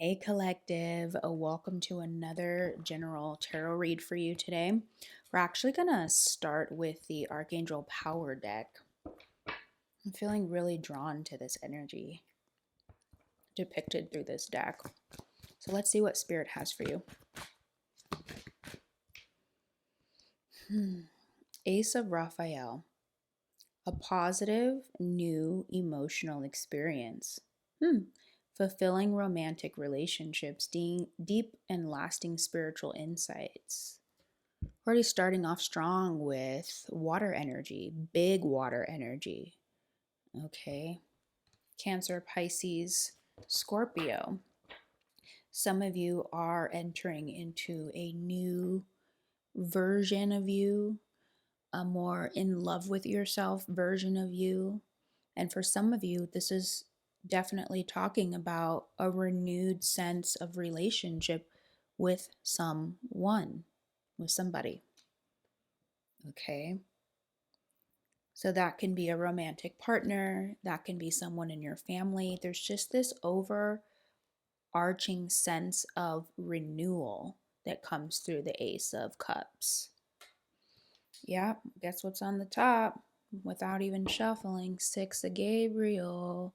Hey, collective, welcome to another general tarot read for you today. We're actually going to start with the Archangel Power deck. I'm feeling really drawn to this energy depicted through this deck. So let's see what Spirit has for you. Ace of Raphael, a positive, new emotional experience. Fulfilling romantic relationships, deep and lasting spiritual insights. Already starting off strong with water energy, big water energy. Okay. Cancer, Pisces, Scorpio. Some of you are entering into a new version of you, a more in love with yourself version of you. And for some of you, this is definitely talking about a renewed sense of relationship with someone, with somebody. Okay. So that can be a romantic partner, that can be someone in your family. There's just this overarching sense of renewal that comes through the Ace of Cups. Yeah, guess what's on the top? Without even shuffling, Six of Gabriel.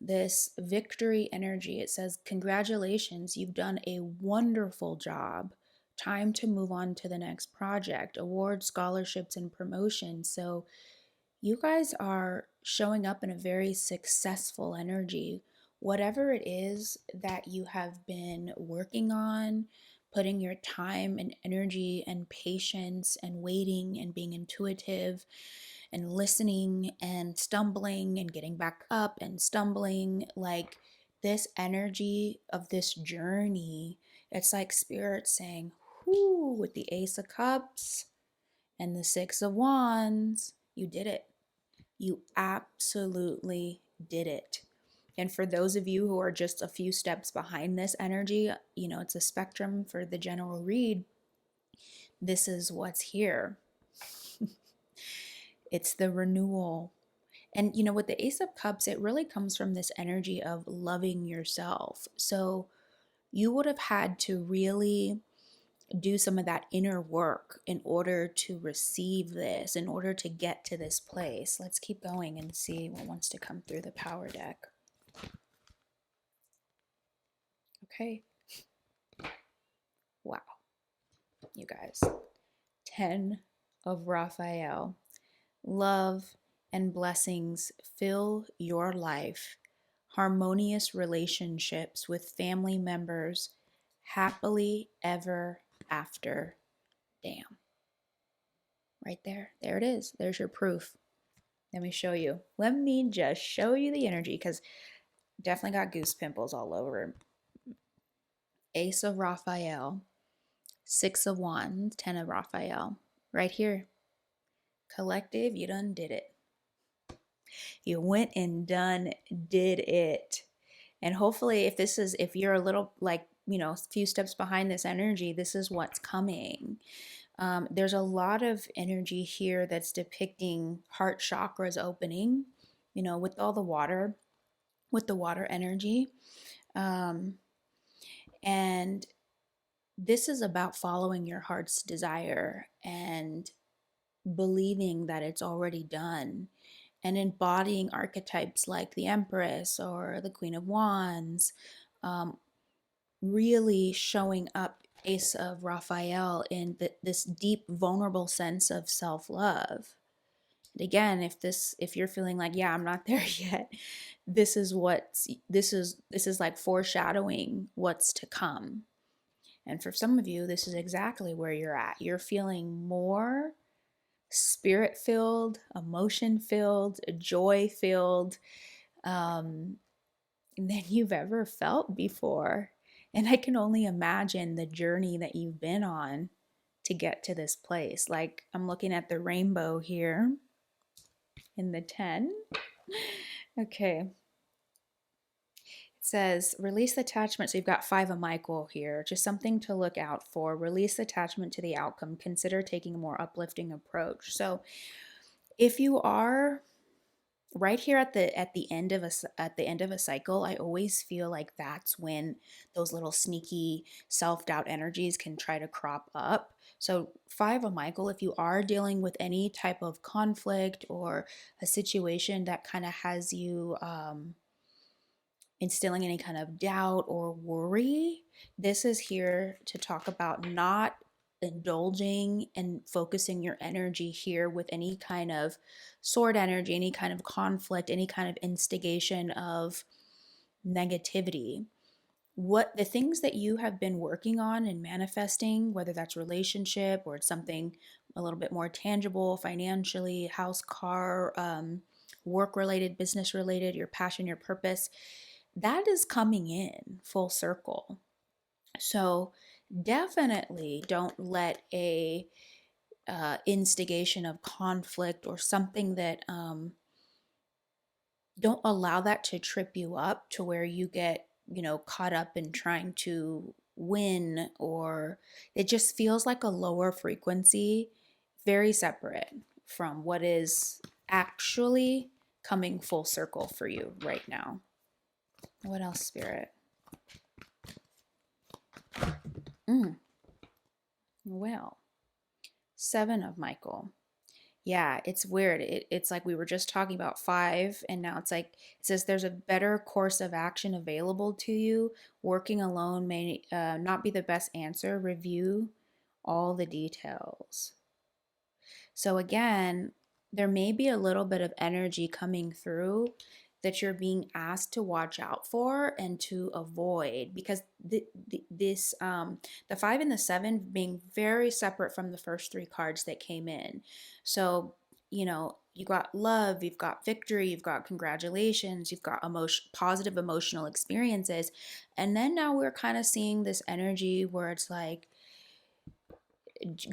This victory energy. It says, congratulations, you've done a wonderful job. Time to move on to the next project, award scholarships and promotions. So you guys are showing up in a very successful energy. Whatever it is that you have been working on, putting your time and energy and patience and waiting and being intuitive and listening and stumbling and getting back up and stumbling, like this energy of this journey, it's like Spirit saying, whoo, with the Ace of Cups and the Six of Wands, you did it. You absolutely did it. And for those of you who are just a few steps behind this energy, it's a spectrum for the general read. This is what's here. It's the renewal. And with the Ace of Cups, it really comes from this energy of loving yourself. So you would have had to really do some of that inner work in order to receive this, in order to get to this place. Let's keep going and see what wants to come through the power deck. Okay. Wow. You guys. 10 of Raphael. Love and blessings fill your life. Harmonious relationships with family members. Happily ever after. Damn. Right there. There it is. There's your proof. Let me show you. Let me just show you the energy because definitely got goose pimples all over. Ace of Raphael, Six of Wands, 10 of Raphael. Right here. Collective, you done did it. You went and done did it. And hopefully if you're a little like, a few steps behind this energy, this is what's coming. There's a lot of energy here that's depicting heart chakras opening, with all the water, with the water energy. And this is about following your heart's desire and believing that it's already done and embodying archetypes like the Empress or the Queen of Wands, really showing up Ace of Raphael in this deep, vulnerable sense of self-love. And again, if you're feeling like, yeah, I'm not there yet, this is like foreshadowing what's to come. And for some of you, this is exactly where you're at. You're feeling more spirit filled, emotion filled, joy filled than you've ever felt before. And I can only imagine the journey that you've been on to get to this place. Like I'm looking at the rainbow here in the 10. Okay. It says release attachment. So you've got 5 of Michael here. Just something to look out for. Release attachment to the outcome. Consider taking a more uplifting approach. So if you are right here at the end of at the end of a cycle, I always feel like that's when those little sneaky self-doubt energies can try to crop up. So 5 of Michael, if you are dealing with any type of conflict or a situation that kind of has you instilling any kind of doubt or worry, this is here to talk about not indulging and focusing your energy here with any kind of sword energy, any kind of conflict, any kind of instigation of negativity. What the things that you have been working on and manifesting, whether that's relationship or it's something a little bit more tangible financially, house, car, work related, business related, your passion, your purpose, that is coming in full circle. So definitely don't let a instigation of conflict or something that don't allow that to trip you up to where you get, caught up in trying to win, or it just feels like a lower frequency, very separate from what is actually coming full circle for you right now. What else, Spirit? Mm, well, 7 of Michael. Yeah, it's weird. It's like we were just talking about 5, and now it's like it says there's a better course of action available to you. Working alone may not be the best answer. Review all the details. So again, there may be a little bit of energy coming through that you're being asked to watch out for and to avoid, because the 5 and the 7 being very separate from the first 3 cards that came in. So, you got love, you've got victory, you've got congratulations, you've got positive emotional experiences. And then now we're kind of seeing this energy where it's like,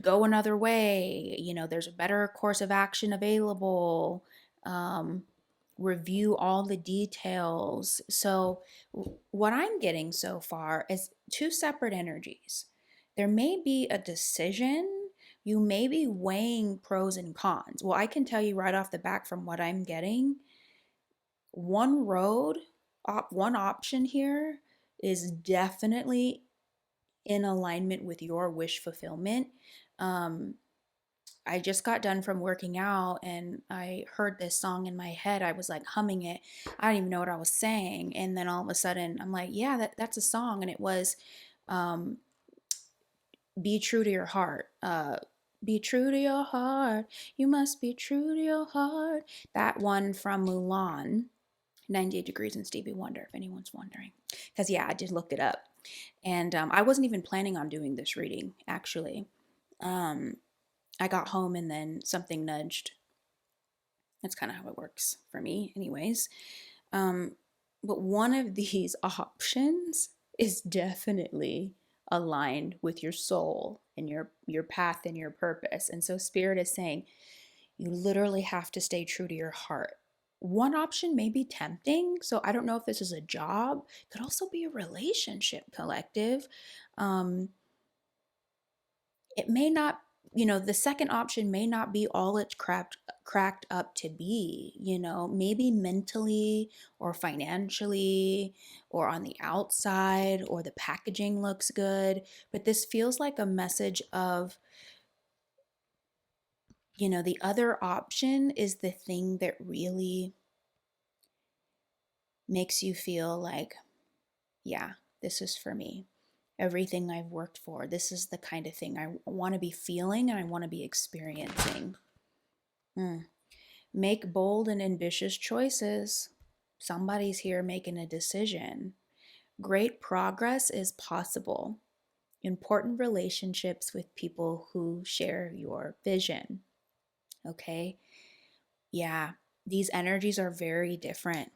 go another way, there's a better course of action available. um, Review all the details. So what I'm getting so far is 2 separate energies. There may be a decision, you may be weighing pros and cons. Well, I can tell you right off the back from what I'm getting, one road one option here is definitely in alignment with your wish fulfillment. Um, I just got done from working out and I heard this song in my head. I was like humming it. I don't even know what I was saying. And then all of a sudden I'm like, yeah, that's a song. And it was um, Be True to Your Heart. Be true to your heart. You must be true to your heart. That one from Mulan, 98 Degrees and Stevie Wonder, if anyone's wondering. Because, yeah, I did look it up. And I wasn't even planning on doing this reading, actually. Um, I got home and then something nudged. That's kind of how it works for me, anyways. Um, but one of these options is definitely aligned with your soul and your path and your purpose. And so Spirit is saying you literally have to stay true to your heart. One option may be tempting. So I don't know if this is a job, could also be a relationship, collective. Um, it may not, the second option may not be all it's cracked up to be, maybe mentally or financially or on the outside, or the packaging looks good, but this feels like a message of, the other option is the thing that really makes you feel like, yeah, this is for me. Everything I've worked for, this is the kind of thing I want to be feeling and I want to be experiencing. Mm. Make bold and ambitious choices. Somebody's here making a decision. Great progress is possible. Important relationships with people who share your vision. Okay? Yeah, these energies are very different.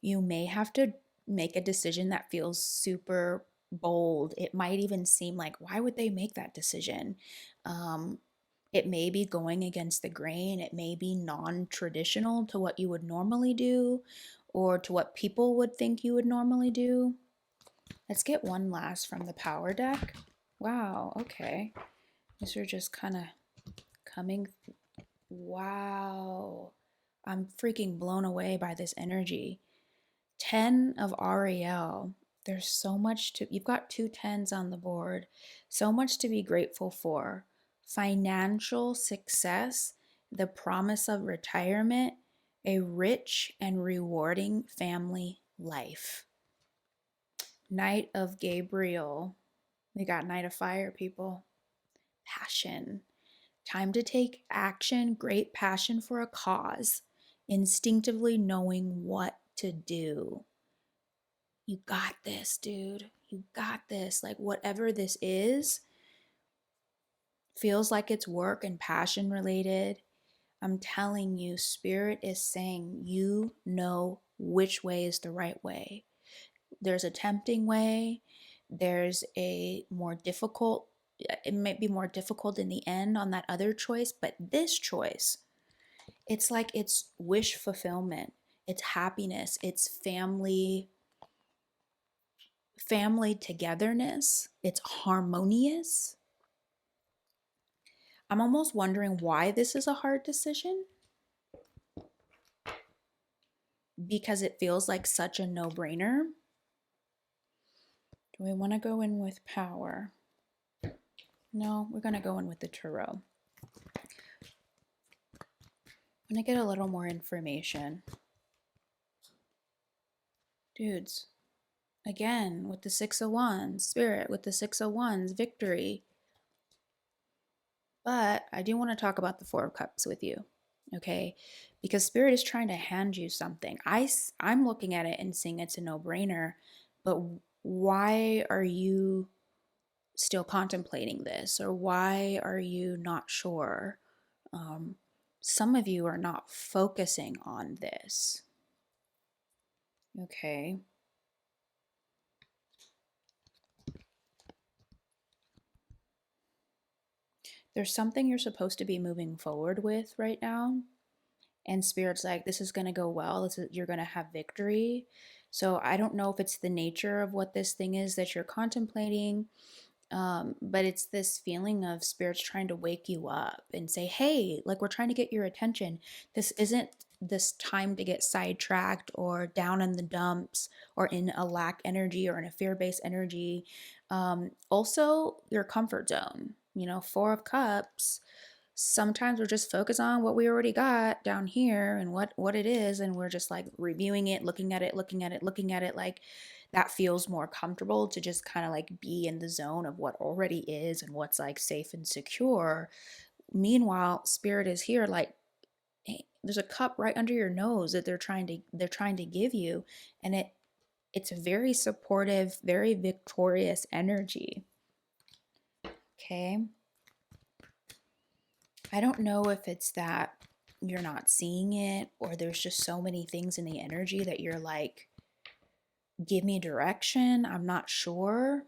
You may have to make a decision that feels super bold. It might even seem like, why would they make that decision? Um, it may be going against the grain. It may be non traditional to what you would normally do or to what people would think you would normally do. Let's get one last from the power deck. Wow, okay. These are just kind of coming. Wow. I'm freaking blown away by this energy. 10 of Ariel. There's so much to, you've got two tens on the board. So much to be grateful for. Financial success, the promise of retirement, a rich and rewarding family life. Knight of Gabriel. We got Knight of Fire, people. Passion. Time to take action, great passion for a cause, instinctively knowing what to do. You got this, dude. You got this. Like, whatever this is, feels like it's work and passion related. I'm telling you, Spirit is saying you know which way is the right way. There's a tempting way, there's a more difficult, it might be more difficult in the end on that other choice, but this choice, it's like it's wish fulfillment, it's happiness, it's family togetherness, it's harmonious. I'm almost wondering why this is a hard decision, because it feels like such a no-brainer. Do we want to go in with power? No, we're going to go in with the tarot. I'm going to get a little more information. Dudes, again, with the Six of Wands, Spirit, with the Six of Wands, victory. But I do want to talk about the Four of Cups with you, okay? Because Spirit is trying to hand you something. I'm looking at it and seeing it's a no-brainer, but why are you still contemplating this? Or why are you not sure? Some of you are not focusing on this, okay? There's something you're supposed to be moving forward with right now, and Spirit's like, this is going to go well. You're going to have victory. So I don't know if it's the nature of what this thing is that you're contemplating, but it's this feeling of Spirit's trying to wake you up and say, hey, like, we're trying to get your attention. This isn't this time to get sidetracked or down in the dumps or in a lack energy or in a fear-based energy. Also, your comfort zone. Four of Cups, sometimes we're just focused on what we already got down here and what it is, and we're just like reviewing it, looking at it, like that feels more comfortable to just kind of like be in the zone of what already is and what's like safe and secure. Meanwhile, Spirit is here like, hey, there's a cup right under your nose that they're trying to give you, and it's a very supportive, very victorious energy. Okay. I don't know if it's that you're not seeing it, or there's just so many things in the energy that you're like, give me direction. I'm not sure.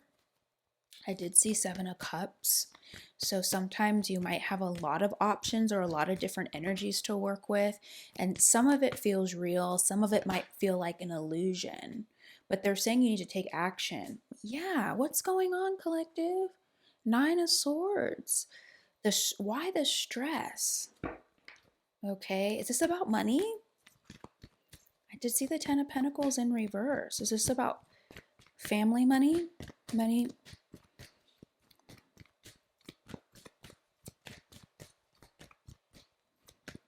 I did see Seven of Cups. So sometimes you might have a lot of options or a lot of different energies to work with. And some of it feels real. Some of it might feel like an illusion. But they're saying you need to take action. Yeah, what's going on, collective? Nine of Swords. Why the stress? Okay, is this about money? I did see the Ten of Pentacles in reverse. Is this about family money? Money?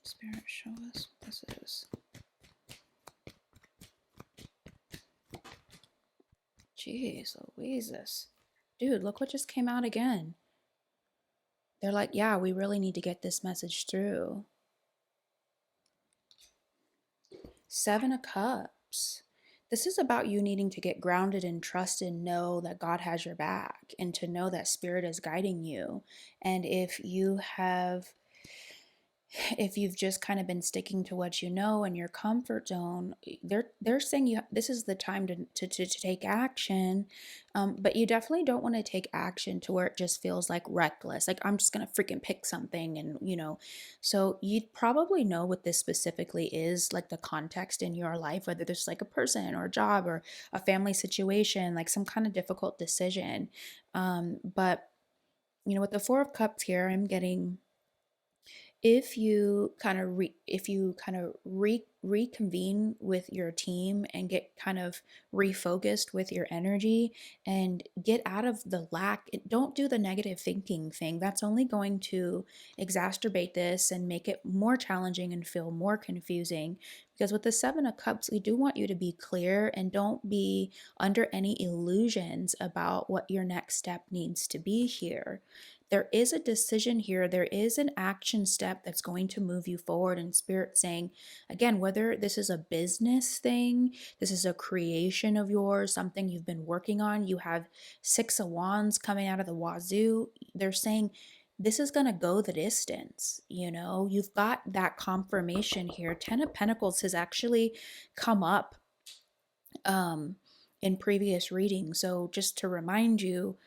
Spirit, show us what this is. Jeez Louises. Dude, look what just came out again. They're like, yeah, we really need to get this message through. Seven of Cups. This is about you needing to get grounded and trust and know that God has your back, and to know that Spirit is guiding you. And if you've just kind of been sticking to what you know in your comfort zone, they're saying this is the time to take action, but you definitely don't want to take action to where it just feels like reckless, like I'm just gonna freaking pick something, and so you'd probably know what this specifically is, like the context in your life, whether there's like a person or a job or a family situation, like some kind of difficult decision, but with the Four of Cups here, I'm getting if you kind of reconvene with your team and get kind of refocused with your energy and get out of the lack, don't do the negative thinking thing. That's only going to exacerbate this and make it more challenging and feel more confusing. Because with the Seven of Cups, we do want you to be clear and don't be under any illusions about what your next step needs to be here. There is a decision here. There is an action step that's going to move you forward. And Spirit saying, again, whether this is a business thing, this is a creation of yours, something you've been working on, you have Six of Wands coming out of the wazoo. They're saying, this is going to go the distance. You've got that confirmation here. Ten of Pentacles has actually come up in previous readings. So just to remind you,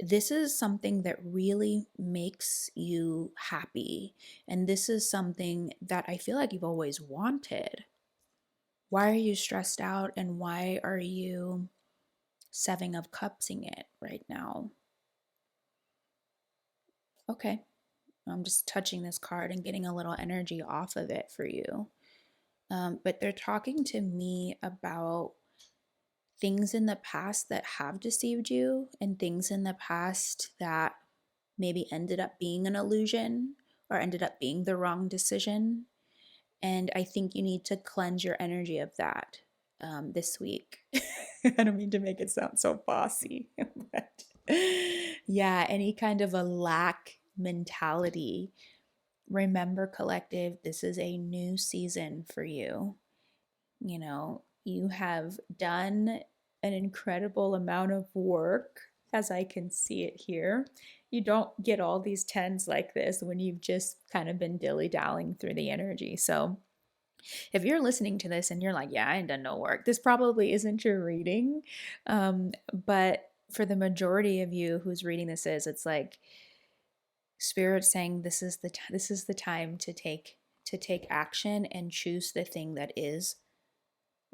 this is something that really makes you happy. And this is something that I feel like you've always wanted. Why are you stressed out and why are you Seven of Cupsing it right now? Okay, I'm just touching this card and getting a little energy off of it for you. But they're talking to me about things in the past that have deceived you and things in the past that maybe ended up being an illusion or ended up being the wrong decision. And I think you need to cleanse your energy of that this week. I don't mean to make it sound so bossy, but yeah, any kind of a lack mentality. Remember, collective, this is a new season for you. You have done an incredible amount of work, as I can see it here. You don't get all these tens like this when you've just kind of been dilly-dallying through the energy. So if you're listening to this and you're like, yeah, I ain't done no work, this probably isn't your reading. But for the majority of you who's reading this it's like Spirit saying this is the time to take action and choose the thing that is,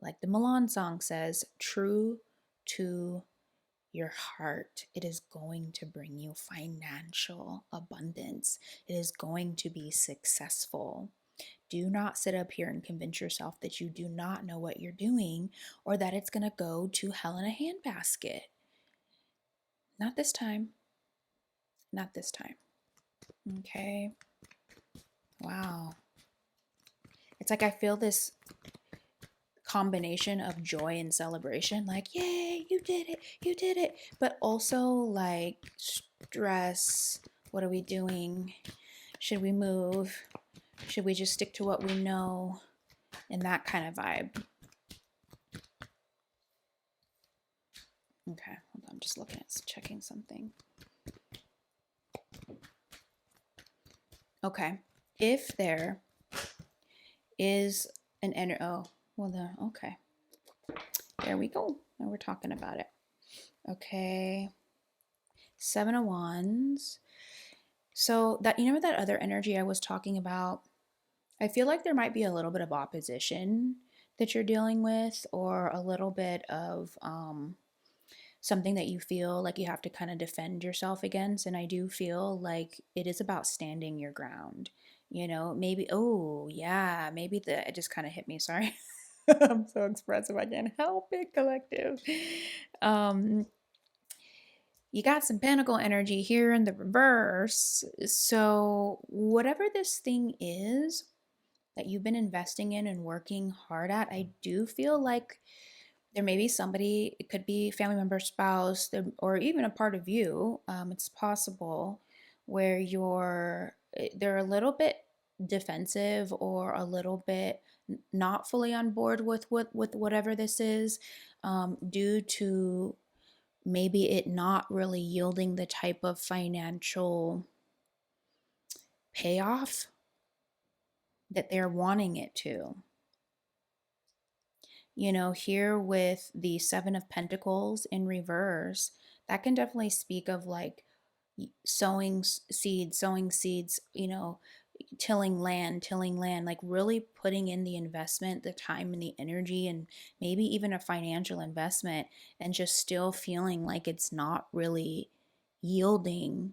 like the Milan song says, true to your heart. It is going to bring you financial abundance. It is going to be successful. Do not sit up here and convince yourself that you do not know what you're doing or that it's going to go to hell in a handbasket. Not this time. Not this time. Okay. Wow. It's like I feel this combination of joy and celebration, like, yay, you did it, but also like stress. What are we doing? Should we move? Should we just stick to what we know? And that kind of vibe. Okay, hold on, I'm just checking something. Okay, if there is an okay, there we go. Now we're talking about it. Okay, Seven of Wands. So that, that other energy I was talking about, I feel like there might be a little bit of opposition that you're dealing with, or a little bit of something that you feel like you have to kind of defend yourself against. And I do feel like it is about standing your ground. Maybe, oh yeah, maybe it just kind of hit me. Sorry. I'm so expressive. I can't help it, collective. You got some pentacle energy here in the reverse. So whatever this thing is that you've been investing in and working hard at, I do feel like there may be somebody, it could be family member, spouse, or even a part of you. It's possible where they're a little bit defensive or a little bit not fully on board with whatever this is, due to maybe it not really yielding the type of financial payoff that they're wanting it to. Here with the Seven of Pentacles in reverse, that can definitely speak of like sowing seeds, tilling land, like really putting in the investment, the time and the energy, and maybe even a financial investment, and just still feeling like it's not really yielding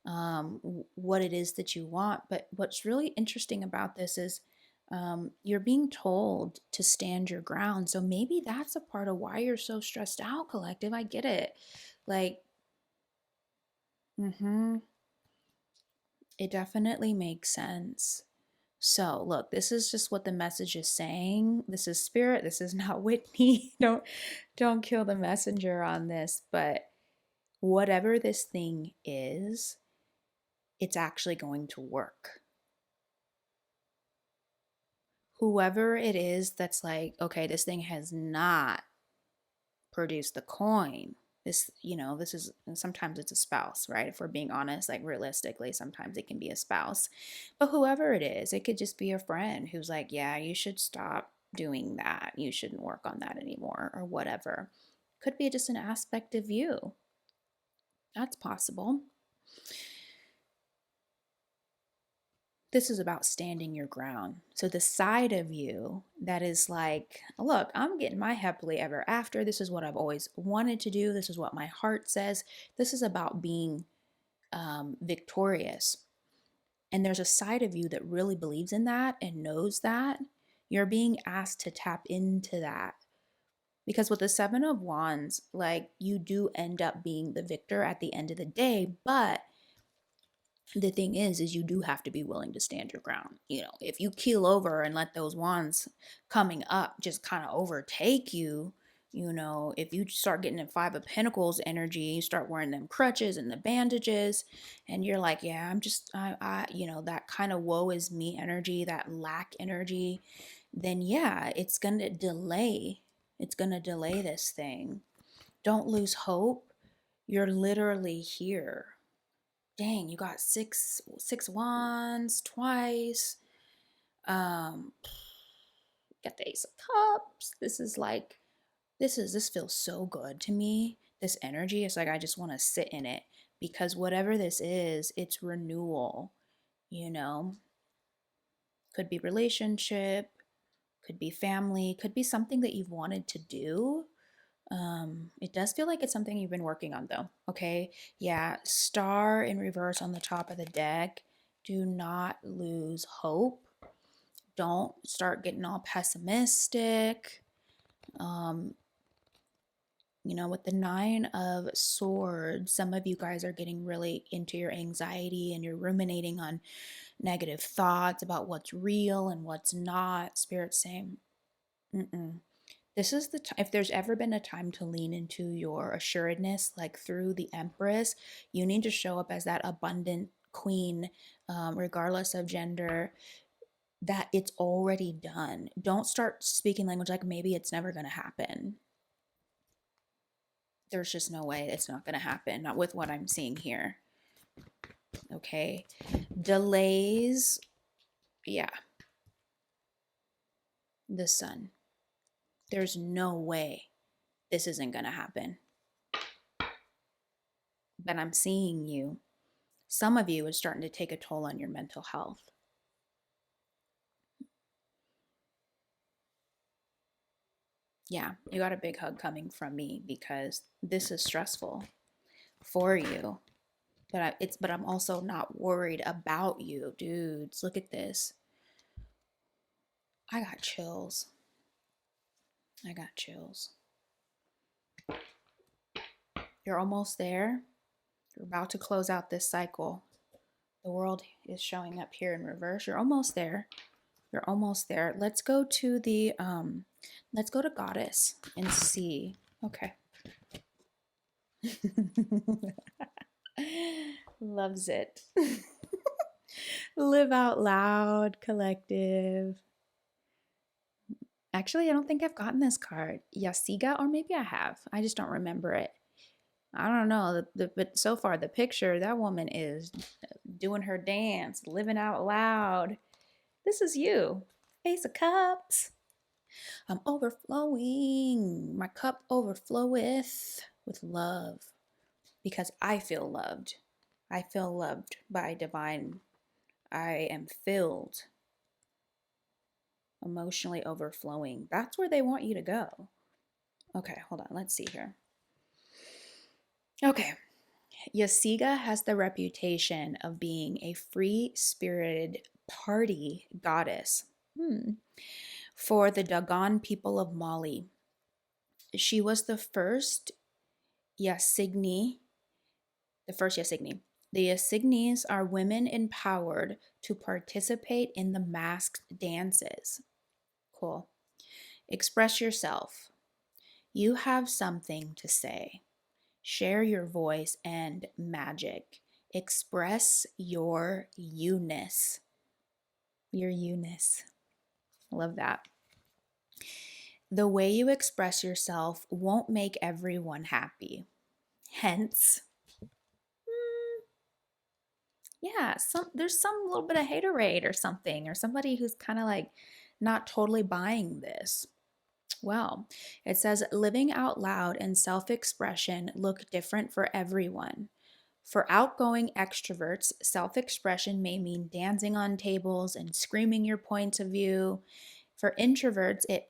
what it is that you want. But what's really interesting about this is you're being told to stand your ground. So maybe that's a part of why you're so stressed out, collective. I get it. Like, mm-hmm, it definitely makes sense. So, look, this is just what the message is saying. This is spirit. This is not Whitney. Don't kill the messenger on this, but whatever this thing is, it's actually going to work. Whoever it is that's like, okay, this thing has not produced the coin. This is sometimes it's a spouse, right? If we're being honest, like realistically, sometimes it can be a spouse. But whoever it is, it could just be a friend who's like, yeah, you should stop doing that. You shouldn't work on that anymore, or whatever. Could be just an aspect of you. That's possible. This is about standing your ground. So the side of you that is like, look, I'm getting my happily ever after. This is what I've always wanted to do. This is what my heart says. This is about being victorious. And there's a side of you that really believes in that and knows that. You're being asked to tap into that. Because with the Seven of Wands, like you do end up being the victor at the end of the day, but the thing is you do have to be willing to stand your ground. If you keel over and let those wands coming up just kind of overtake you, if you start getting in Five of Pentacles energy, you start wearing them crutches and the bandages, and you're like, yeah, I'm just that kind of woe is me energy, that lack energy, then yeah, it's gonna delay this thing. Don't lose hope. You're literally here. Dang, you got six wands twice. Um, got the Ace of Cups. This feels so good to me. This energy, it's like I just want to sit in it, because whatever this is, it's renewal, you know. Could be relationship, could be family, could be something that you've wanted to do. It does feel like it's something you've been working on though. Okay. Yeah. Star in reverse on the top of the deck. Do not lose hope. Don't start getting all pessimistic. Um, with the Nine of Swords, some of you guys are getting really into your anxiety and you're ruminating on negative thoughts about what's real and what's not. Spirit's saying, mm-mm. This is the time, if there's ever been a time to lean into your assuredness, like through the Empress, you need to show up as that abundant queen, regardless of gender, that it's already done. Don't start speaking language like maybe it's never going to happen. There's just no way it's not going to happen, not with what I'm seeing here. Okay. Delays. Yeah. The Sun. There's no way this isn't going to happen. But I'm seeing you. Some of you is starting to take a toll on your mental health. Yeah, you got a big hug coming from me because this is stressful for you. But I'm also not worried about you, dudes. Look at this. I got chills. I got chills. You're almost there. You're about to close out this cycle. The world is showing up here in reverse. You're almost there. You're almost there. Let's go to Goddess and see. Okay. Loves it. Live out loud, collective. Actually, I don't think I've gotten this card. Yasiga, or maybe I have. I just don't remember it. I don't know. But so far, the picture, that woman is doing her dance, living out loud. This is you. Ace of Cups. I'm overflowing. My cup overfloweth with love because I feel loved. I feel loved by divine. I am filled, emotionally overflowing. That's where they want you to go. Okay, hold on. Let's see here. Okay. Yasiga has the reputation of being a free spirited party goddess. For the Dogon people of Mali. She was Yasigni, the first Yasigni. The Yasignis are women empowered to participate in the masked dances. Cool. Express yourself. You have something to say. Share your voice and magic. Express your you-ness. Your you-ness. Love that. The way you express yourself won't make everyone happy. Hence, yeah, there's some little bit of haterade or something, or somebody who's kind of like not totally buying this. Well, it says living out loud and self-expression look different for everyone. For outgoing extroverts, self-expression may mean dancing on tables and screaming your points of view. For introverts, it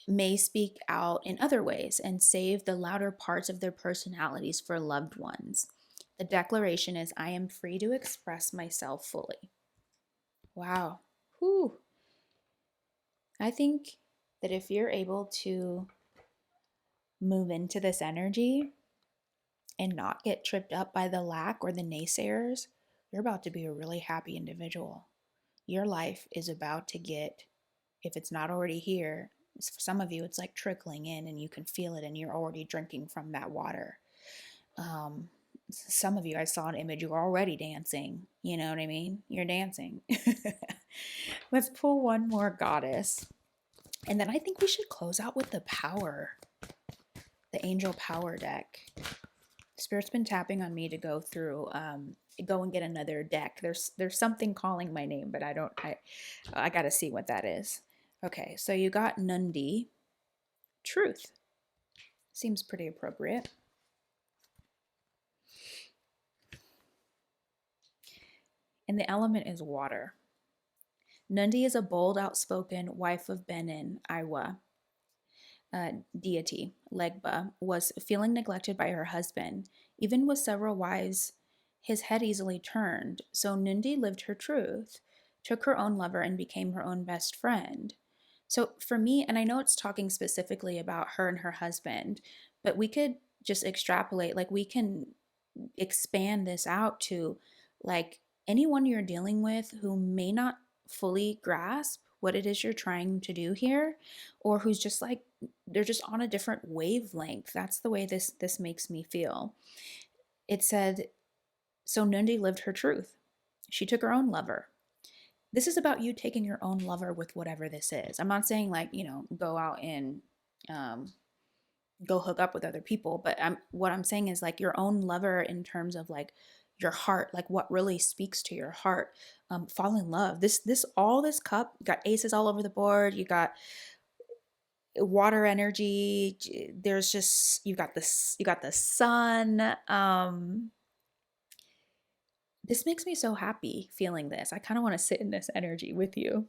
may speak out in other ways and save the louder parts of their personalities for loved ones. The declaration is, I am free to express myself fully. Wow. Whew. I think that if you're able to move into this energy and not get tripped up by the lack or the naysayers, you're about to be a really happy individual. Your life is about to get, if it's not already here, for some of you, it's like trickling in and you can feel it and you're already drinking from that water. Some of you, I saw an image, you're already dancing. You know what I mean? You're dancing. Let's pull one more goddess. And then I think we should close out with the power, the angel power deck. Spirit's been tapping on me to go through, go and get another deck. There's something calling my name, but I got to see what that is. Okay, so you got Nundi, truth. Seems pretty appropriate. And the element is water. Nundi is a bold, outspoken wife of Benin, Iwa. Deity, Legba, was feeling neglected by her husband. Even with several wives, his head easily turned, so Nundi lived her truth, took her own lover, and became her own best friend. So for me, and I know it's talking specifically about her and her husband, but we could just extrapolate, like we can expand this out to like anyone you're dealing with who may not fully grasp what it is you're trying to do here, or who's just like they're just on a different wavelength. That's the way this makes me feel. It said, so Nundi lived her truth. She took her own lover. This is about you taking your own lover with whatever this is. I'm not saying like, go out and go hook up with other people, but what I'm saying is like your own lover in terms of like your heart, like what really speaks to your heart. Fall in love. This cup, you got aces all over the board. You got water energy. There's just, you got the sun. This makes me so happy feeling this. I kind of want to sit in this energy with you.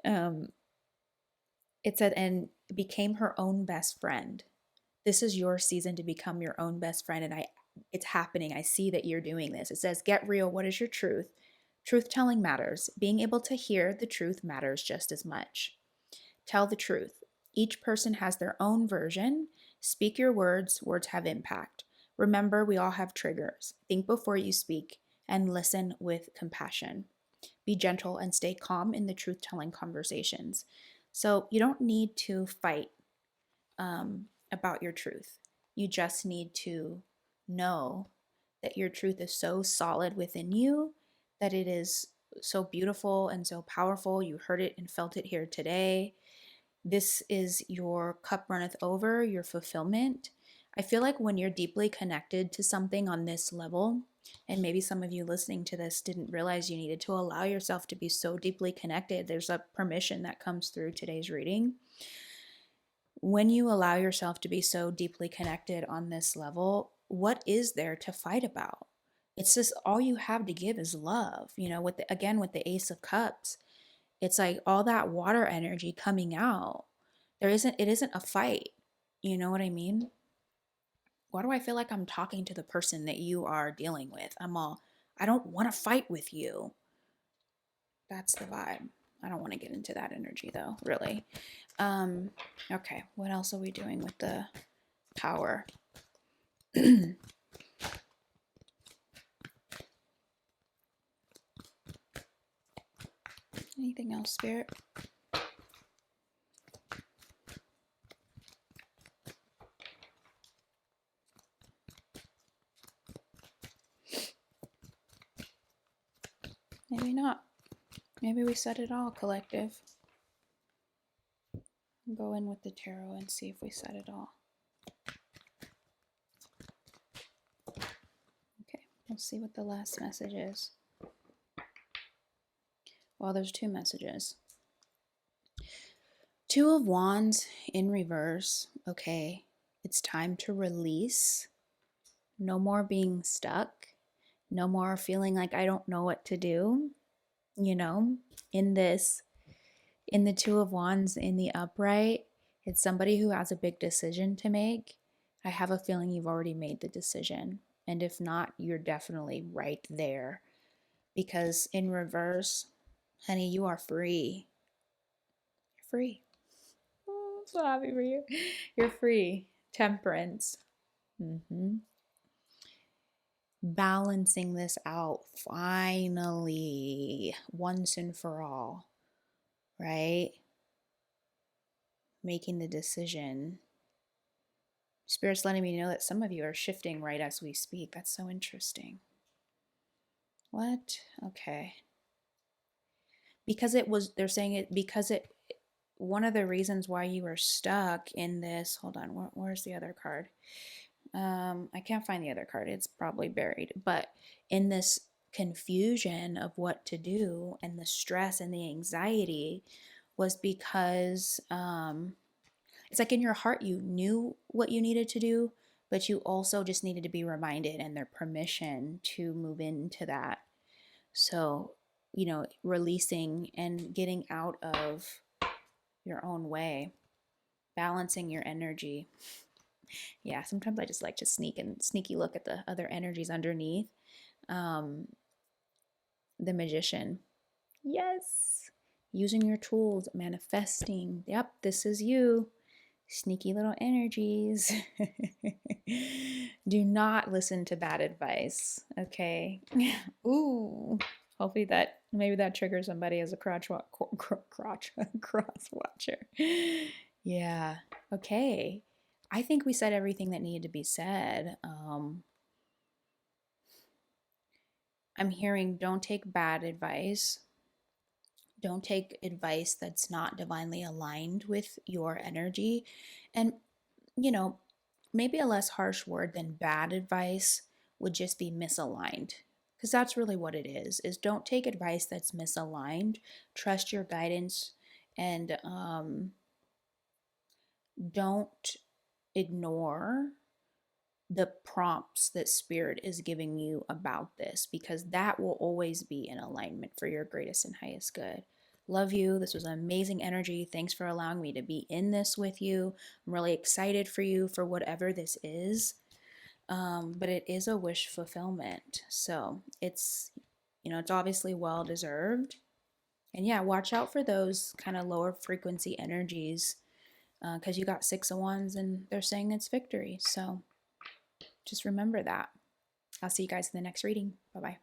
It said, and became her own best friend. This is your season to become your own best friend. And it's happening. I see that you're doing this. It says, get real. What is your truth? Truth telling matters. Being able to hear the truth matters just as much. Tell the truth. Each person has their own version. Speak your words. Words have impact. Remember, we all have triggers. Think before you speak and listen with compassion. Be gentle and stay calm in the truth telling conversations. So you don't need to fight about your truth. You just need to know that your truth is so solid within you, that it is so beautiful and so powerful. You heard it and felt it here today. This is your cup runneth over, your fulfillment. I feel like when you're deeply connected to something on this level, and maybe some of you listening to this didn't realize you needed to allow yourself to be so deeply connected. There's a permission that comes through today's reading. When you allow yourself to be so deeply connected on this level, what is there to fight about? It's just all you have to give is love. With the Ace of Cups, it's like all that water energy coming out. It isn't a fight. You know what I mean? why do I feel like I'm talking to the person that you are dealing with? I don't want to fight with you. That's the vibe. I don't want to get into that energy though, really. Okay, what else are we doing with the power? Anything else, Spirit? Maybe not. Maybe we said it all, collective. Go in with the tarot and see if we said it all. Okay, we'll see what the last message is. Well, there's two messages. Two of Wands in reverse. Okay, it's time to release. No more being stuck. No more feeling like I don't know what to do. You know, in the Two of Wands in the upright, it's somebody who has a big decision to make. I have a feeling you've already made the decision. And if not, you're definitely right there. Because in reverse, honey, you are free. You're free. Oh, I'm so happy for you. You're free. Temperance. Balancing this out finally, once and for all, right? Making the decision. Spirit's letting me know that some of you are shifting right as we speak. That's so interesting. What? Okay. Because they're saying it because one of the reasons why you were stuck in this, hold on, where's the other card? I can't find the other card. It's probably buried. But in this confusion of what to do and the stress and the anxiety was because it's like in your heart you knew what you needed to do, but you also just needed to be reminded and their permission to move into that. So, releasing and getting out of your own way, balancing your energy. Yeah, sometimes I just like to sneaky look at the other energies underneath. The Magician. Yes. Using your tools, manifesting. Yep, this is you. Sneaky little energies. Do not listen to bad advice, okay? Ooh. Hopefully maybe that triggers somebody as a cross watcher. Yeah. Okay. I think we said everything that needed to be said. I'm hearing don't take bad advice. Don't take advice that's not divinely aligned with your energy. And, maybe a less harsh word than bad advice would just be misaligned. Because that's really what it is don't take advice that's misaligned. Trust your guidance and don't ignore the prompts that spirit is giving you about this, because that will always be in alignment for your greatest and highest good. Love you. This was an amazing energy. Thanks for allowing me to be in this with you. I'm really excited for you for whatever this is. But it is a wish fulfillment. So it's obviously well deserved. And yeah, watch out for those kind of lower frequency energies because you got 6 of Wands and they're saying it's victory. So just remember that. I'll see you guys in the next reading. Bye-bye.